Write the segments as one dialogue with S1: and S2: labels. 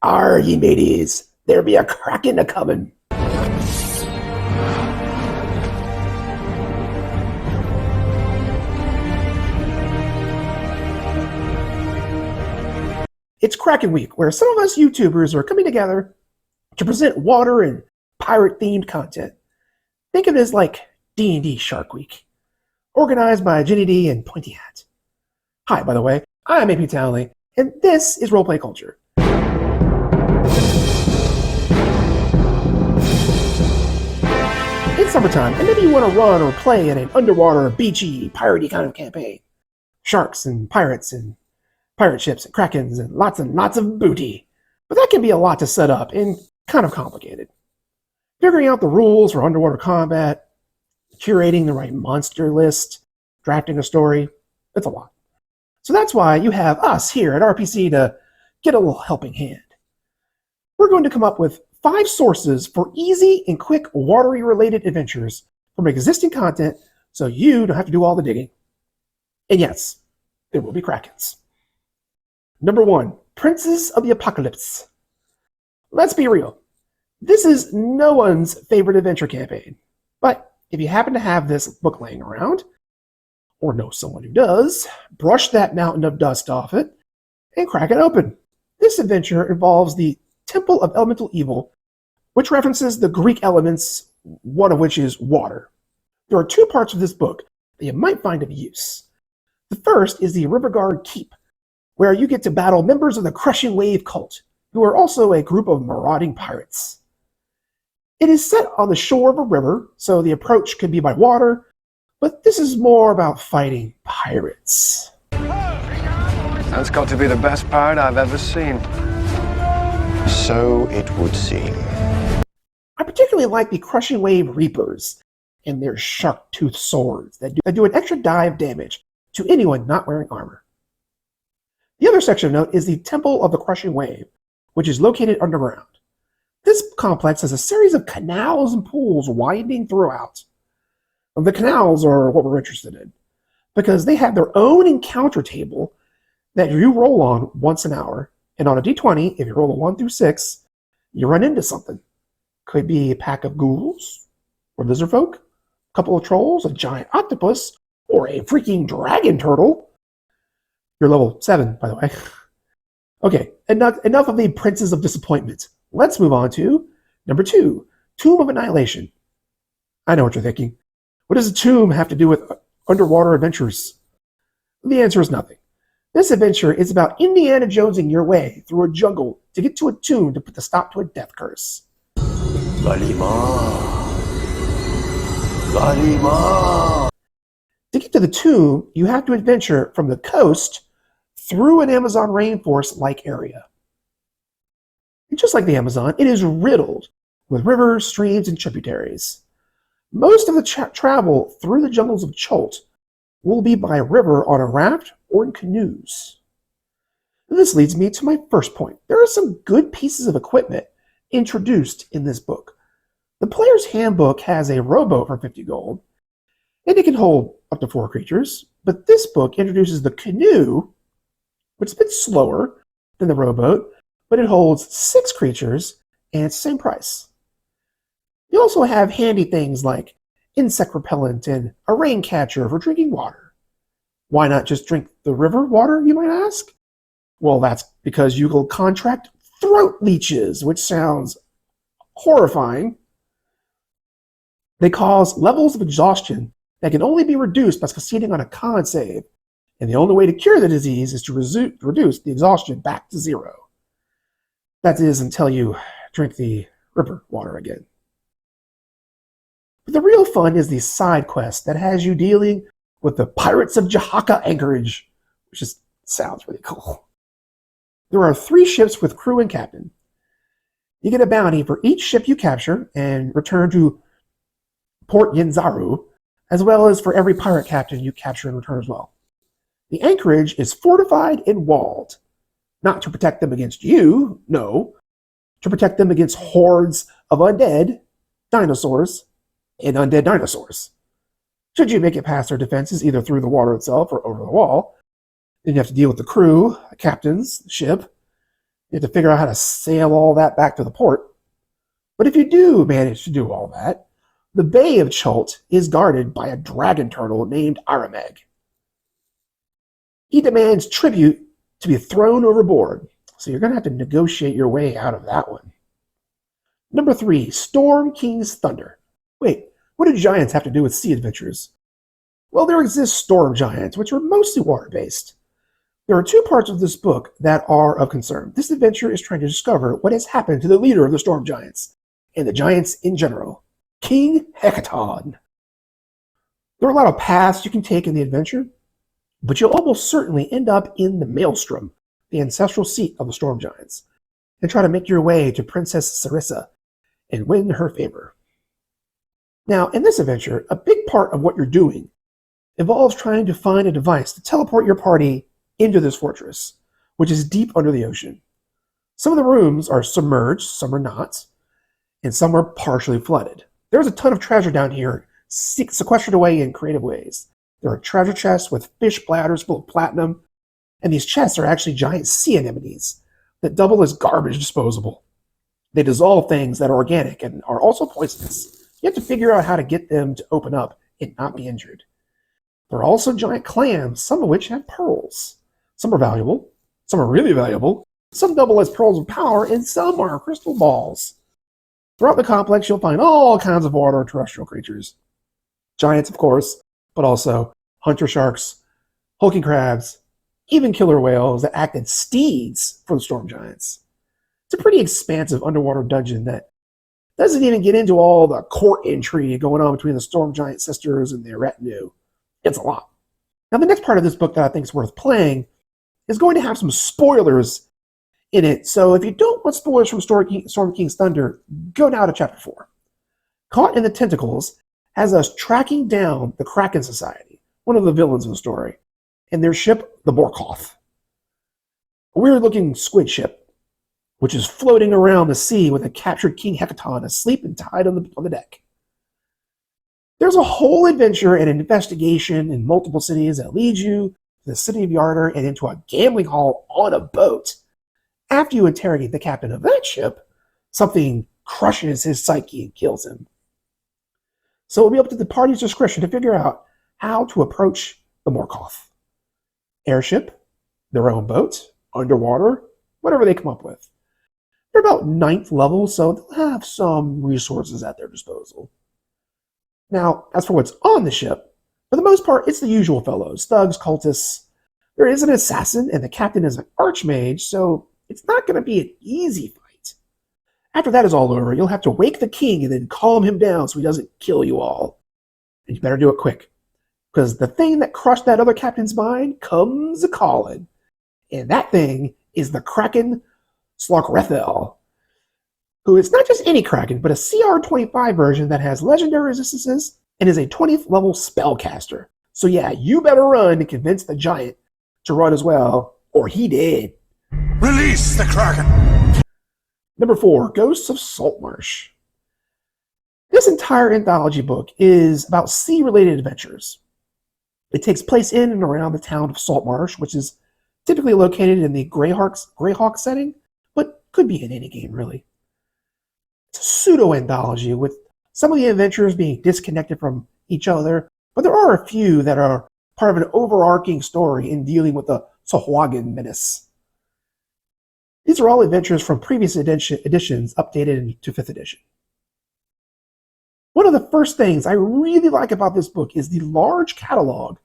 S1: Arr, ye mateys, there be a Kraken a-comin'. It's Kraken Week, where some of us YouTubers are coming together to present water and pirate-themed content. Think of it as like D&D Shark Week, organized by Jenny D and Pointy Hat. Hi, by the way, I'm AP Townley, and this is Roleplay Culture. It's summertime, and maybe you want to run or play in an underwater, beachy, piratey kind of campaign. Sharks and pirates and pirate ships and krakens and lots of booty. But that can be a lot to set up and kind of complicated. Figuring out the rules for underwater combat, curating the right monster list, drafting a story, it's a lot. So that's why you have us here at RPC to get a little helping hand. We're going to come up with 5 sources for easy and quick watery related adventures from existing content so you don't have to do all the digging. And yes, there will be Krakens. Number 1, Princes of the Apocalypse. Let's be real. This is no one's favorite adventure campaign. But if you happen to have this book laying around, or know someone who does, brush that mountain of dust off it and crack it open. This adventure involves the Temple of Elemental Evil, which references the Greek elements, one of which is water. There are 2 parts of this book that you might find of use. The first is the Riverguard Keep, where you get to battle members of the Crushing Wave cult, who are also a group of marauding pirates. It is set on the shore of a river, so the approach could be by water, but this is more about fighting pirates.
S2: That's got to be the best pirate I've ever seen.
S3: So it would seem.
S1: I particularly like the Crushing Wave Reapers and their shark-toothed swords that do an extra dive damage to anyone not wearing armor. The other section of note is the Temple of the Crushing Wave, which is located underground. This complex has a series of canals and pools winding throughout. The canals are what we're interested in, because they have their own encounter table that you roll on once an hour, and on a d20, if you roll a 1 through 6, you run into something. Could be a pack of ghouls, or lizard folk, a couple of trolls, a giant octopus, or a freaking dragon turtle. You're level 7, by the way. Okay, enough of the Princes of Disappointment. Let's move on to number 2, Tomb of Annihilation. I know what you're thinking. What does a tomb have to do with underwater adventures? The answer is nothing. This adventure is about Indiana Jonesing your way through a jungle to get to a tomb to put the stop to a death curse.
S3: Galima. Galima.
S1: To get to the tomb, you have to adventure from the coast through an Amazon rainforest-like area. And just like the Amazon, it is riddled with rivers, streams, and tributaries. Most of the travel through the jungles of Cholt will be by river on a raft or in canoes. And this leads me to my first point. There are some good pieces of equipment introduced in this book. The player's handbook has a rowboat for 50 gold, and it can hold up to 4 creatures, but this book introduces the canoe, which is a bit slower than the rowboat, but it holds 6 creatures, and it's the same price. You also have handy things like insect repellent and a rain catcher for drinking water. Why not just drink the river water, you might ask? Well, that's because you will contract throat leeches, which sounds horrifying. They cause levels of exhaustion that can only be reduced by succeeding on a con save, and the only way to cure the disease is to reduce the exhaustion back to 0. That is until you drink the river water again. But the real fun is the side quest that has you dealing with the Pirates of Jahaka Anchorage, which just sounds really cool. There are 3 ships with crew and captain. You get a bounty for each ship you capture and return to Port Yenzaru, as well as for every pirate captain you capture and return as well. The anchorage is fortified and walled, not to protect them against you, no, to protect them against hordes of undead dinosaurs and undead dinosaurs. Should you make it past their defenses, either through the water itself or over the wall, then you have to deal with the crew, the captains, the ship, You have to figure out how to sail all that back to the port. But if you do manage to do all that, the Bay of Chult is guarded by a dragon turtle named Arameg. He demands tribute to be thrown overboard, so you're going to have to negotiate your way out of that one. Number 3, Storm King's Thunder. Wait, what do giants have to do with sea adventures? Well, there exist storm giants, which are mostly water-based. There are 2 parts of this book that are of concern. This adventure is trying to discover what has happened to the leader of the storm giants, and the giants in general, King Hekaton. There are a lot of paths you can take in the adventure, but you'll almost certainly end up in the Maelstrom, the ancestral seat of the storm giants, and try to make your way to Princess Sarissa and win her favor. Now, in this adventure, a big part of what you're doing involves trying to find a device to teleport your party into this fortress, which is deep under the ocean. Some of the rooms are submerged, some are not, and some are partially flooded. There's a ton of treasure down here, sequestered away in creative ways. There are treasure chests with fish bladders full of platinum, and these chests are actually giant sea anemones that double as garbage disposable. They dissolve things that are organic and are also poisonous. You have to figure out how to get them to open up and not be injured. There are also giant clams, some of which have pearls. Some are valuable, some are really valuable, some double as pearls of power, and some are crystal balls. Throughout the complex, you'll find all kinds of water terrestrial creatures. Giants, of course, but also hunter sharks, hulking crabs, even killer whales that act as steeds for the storm giants. It's a pretty expansive underwater dungeon that doesn't even get into all the court intrigue going on between the storm giant sisters and their retinue. It's a lot. Now, the next part of this book that I think is worth playing is going to have some spoilers in it, so if you don't want spoilers from Storm King's Thunder, go now to Chapter 4. Caught in the Tentacles has us tracking down the Kraken Society, one of the villains of the story, and their ship, the Morkoth. A weird-looking squid ship, which is floating around the sea with a captured King Hekaton asleep and tied on the deck. There's a whole adventure and an investigation in multiple cities that leads you to the city of Yarder and into a gambling hall on a boat. After you interrogate the captain of that ship, something crushes his psyche and kills him. So it'll be up to the party's discretion to figure out how to approach the Morkoth. Airship, their own boat, underwater, whatever they come up with. They're about 9th level, so they'll have some resources at their disposal. Now, as for what's on the ship, for the most part, it's the usual fellows, thugs, cultists. There is an assassin, and the captain is an archmage, so it's not going to be an easy fight. After that is all over, you'll have to wake the king and then calm him down so he doesn't kill you all. And you better do it quick, because the thing that crushed that other captain's mind comes a-calling. And that thing is the Kraken Slockrethel, who is not just any Kraken, but a CR25 version that has legendary resistances and is a 20th level spellcaster. So yeah, you better run to convince the giant to run as well, or he did.
S4: Release the Kraken!
S1: Number 4, Ghosts of Saltmarsh. This entire anthology book is about sea-related adventures. It takes place in and around the town of Saltmarsh, which is typically located in the Greyhawk setting, but could be in any game, really. It's a pseudo-anthology, with some of the adventures being disconnected from each other, but there are a few that are part of an overarching story in dealing with the Sahuagin menace. These are all adventures from previous editions updated to 5th edition. One of the first things I really like about this book is the large catalog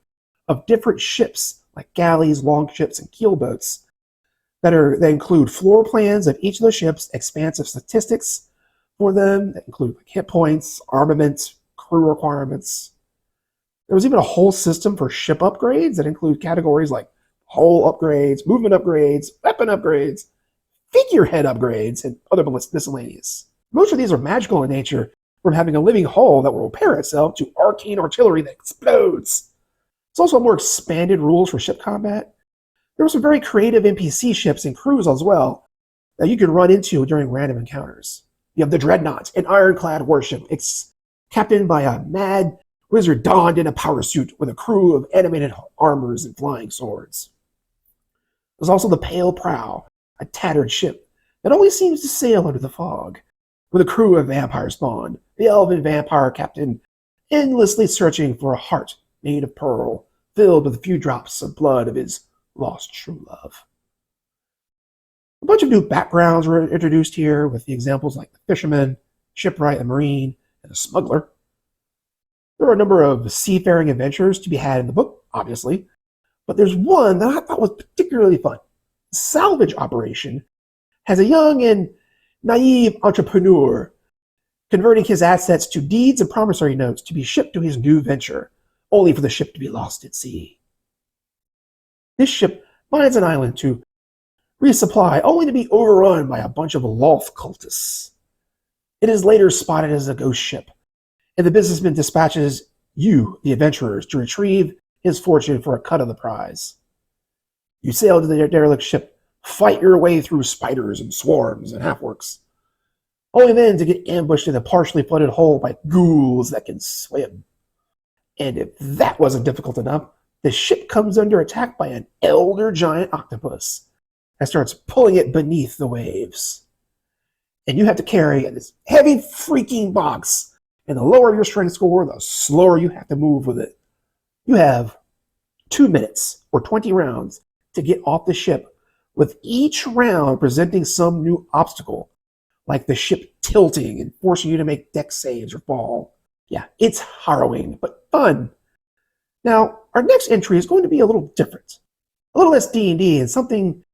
S1: of different ships, like galleys, longships, and keelboats, that include floor plans of each of the ships, expansive statistics for them that include like hit points, armament, crew requirements. There was even a whole system for ship upgrades that include categories like hull upgrades, movement upgrades, weapon upgrades, figurehead upgrades, and other miscellaneous. Most of these are magical in nature, from having a living hull that will repair itself to arcane artillery that explodes. There's also more expanded rules for ship combat. There were some very creative NPC ships and crews as well that you could run into during random encounters. You have the Dreadnought, an ironclad warship. It's captained by a mad wizard donned in a power suit with a crew of animated armors and flying swords. There's also the Pale Prow, a tattered ship It always seems to sail under the fog, with a crew of vampires spawn, the elven vampire captain endlessly searching for a heart made of pearl, filled with a few drops of blood of his lost true love. A bunch of new backgrounds were introduced here, with the examples like the fisherman, shipwright, the marine, and the smuggler. There are a number of seafaring adventures to be had in the book, obviously, but there's one that I thought was particularly fun. The salvage operation has a young and naive entrepreneur converting his assets to deeds and promissory notes to be shipped to his new venture, only for the ship to be lost at sea. This ship finds an island to resupply, only to be overrun by a bunch of Loth cultists. It is later spotted as a ghost ship, and the businessman dispatches you, the adventurers, to retrieve his fortune for a cut of the prize. You sail to the derelict ship, fight your way through spiders and swarms and half-orcs, only then to get ambushed in a partially flooded hole by ghouls that can swim. And if that wasn't difficult enough, the ship comes under attack by an elder giant octopus that starts pulling it beneath the waves. And you have to carry this heavy freaking box, and the lower your strength score, the slower you have to move with it. You have 2 minutes or 20 rounds to get off the ship, with each round presenting some new obstacle, like the ship tilting and forcing you to make deck saves or fall. Yeah, it's harrowing, but fun. Now, our next entry is going to be a little different. A little less D&D and something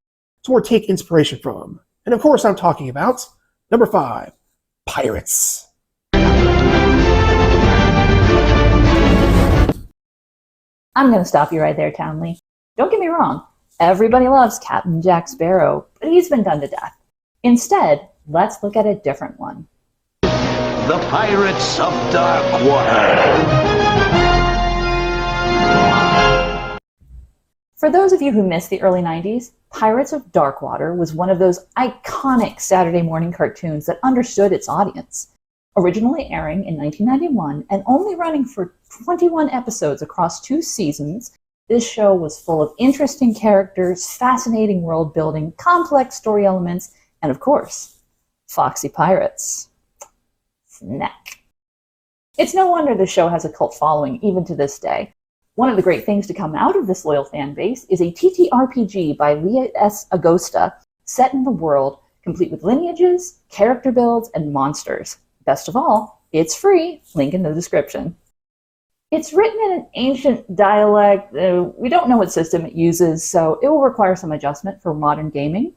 S1: to more take inspiration from. And of course, I'm talking about number 5, pirates.
S5: I'm going to stop you right there, Townley. Don't get me wrong. Everybody loves Captain Jack Sparrow, but he's been done to death. Instead, let's look at a different one.
S6: The Pirates of Dark Water.
S5: For those of you who missed the early 90s, Pirates of Darkwater was one of those iconic Saturday morning cartoons that understood its audience. Originally airing in 1991 and only running for 21 episodes across 2 seasons, this show was full of interesting characters, fascinating world building, complex story elements, and of course, foxy pirates. Snack. It's no wonder the show has a cult following even to this day. One of the great things to come out of this loyal fan base is a ttrpg by Leah S. Agosta, set in the world, complete with lineages, character builds, and monsters. Best of all, it's free, link in the description. It's written in an ancient dialect. We don't know what system it uses, so it will require some adjustment for modern gaming.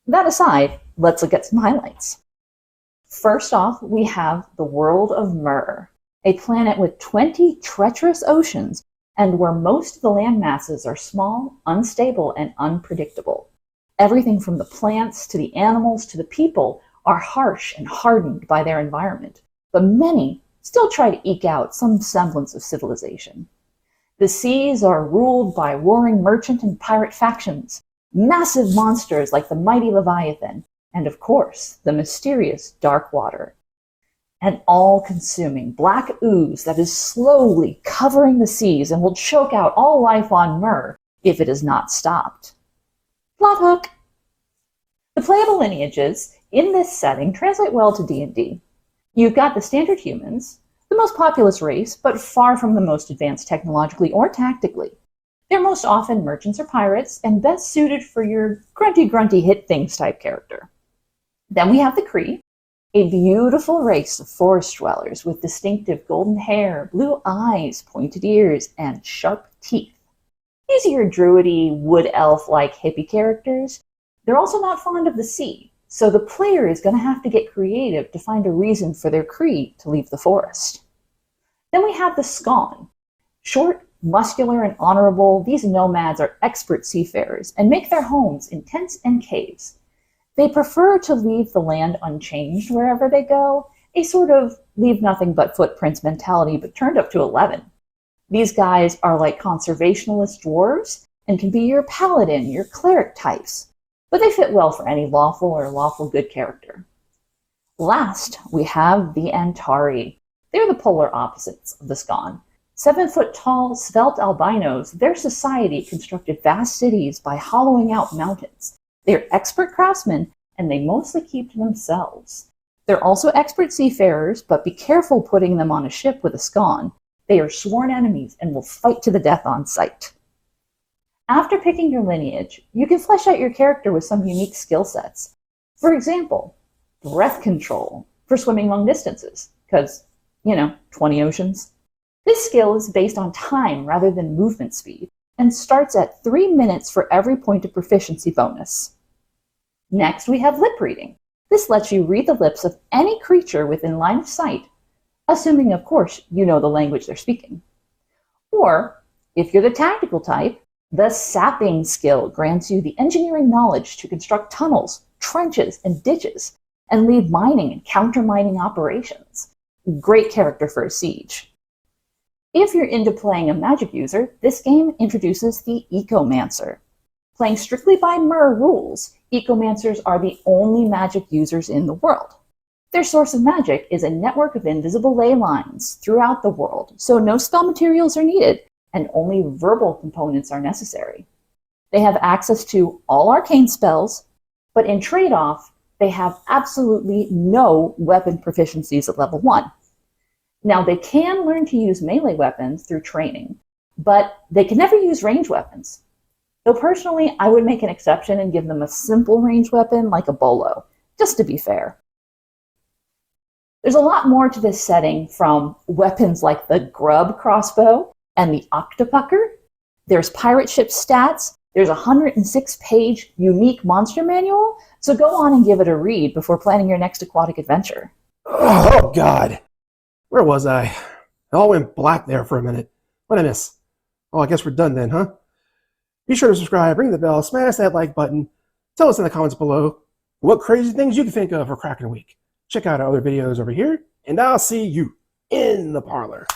S5: That aside, let's look at some highlights. First off, we have the world of Myr, a planet with 20 treacherous oceans, and where most of the land masses are small, unstable, and unpredictable. Everything from the plants to the animals to the people are harsh and hardened by their environment, but many still try to eke out some semblance of civilization. The seas are ruled by warring merchant and pirate factions, massive monsters like the mighty Leviathan, and of course, the mysterious Dark Water. An all-consuming black ooze that is slowly covering the seas and will choke out all life on Myr if it is not stopped. Plot hook! The playable lineages in this setting translate well to D&D. You've got the standard humans, the most populous race, but far from the most advanced technologically or tactically. They're most often merchants or pirates, and best suited for your grunty hit things type character. Then we have the Kree, a beautiful race of forest dwellers with distinctive golden hair, blue eyes, pointed ears, and sharp teeth. These are your druidy, wood elf-like hippie characters. They're also not fond of the sea, so the player is going to have to get creative to find a reason for their Kree to leave the forest. Then we have the Skawn. Short, muscular, and honorable, these nomads are expert seafarers and make their homes in tents and caves. They prefer to leave the land unchanged wherever they go, a sort of leave nothing but footprints mentality, but turned up to 11. These guys are like conservationist dwarves and can be your paladin, your cleric types, but they fit well for any lawful or lawful good character. Last, we have the Antari. They're the polar opposites of the Skawn. 7-foot-tall, svelte albinos, their society constructed vast cities by hollowing out mountains. They're expert craftsmen and they mostly keep to themselves. They're also expert seafarers, but be careful putting them on a ship with a scone. They are sworn enemies and will fight to the death on sight. After picking your lineage, you can flesh out your character with some unique skill sets. For example, breath control for swimming long distances, because, 20 oceans. This skill is based on time rather than movement speed, and starts at 3 minutes for every point of proficiency bonus. Next, we have lip reading. This lets you read the lips of any creature within line of sight, assuming, of course, you know the language they're speaking. Or, if you're the tactical type, the sapping skill grants you the engineering knowledge to construct tunnels, trenches, and ditches, and lead mining and counter-mining operations. Great character for a siege. If you're into playing a magic user, this game introduces the Ecomancer. Playing strictly by Mer rules, Ecomancers are the only magic users in the world. Their source of magic is a network of invisible ley lines throughout the world, so no spell materials are needed, and only verbal components are necessary. They have access to all arcane spells, but in trade-off, they have absolutely no weapon proficiencies at level 1. Now, they can learn to use melee weapons through training, but they can never use ranged weapons. Though personally, I would make an exception and give them a simple ranged weapon like a bolo, just to be fair. There's a lot more to this setting, from weapons like the grub crossbow and the octopucker. There's pirate ship stats. There's a 106-page unique monster manual, so go on and give it a read before planning your next aquatic adventure.
S1: Oh, God. Where was I? It all went black there for a minute. What'd I miss? Oh, I guess we're done then, huh? Be sure to subscribe, ring the bell, smash that like button. Tell us in the comments below what crazy things you can think of for Kraken Week. Check out our other videos over here, and I'll see you in the parlor.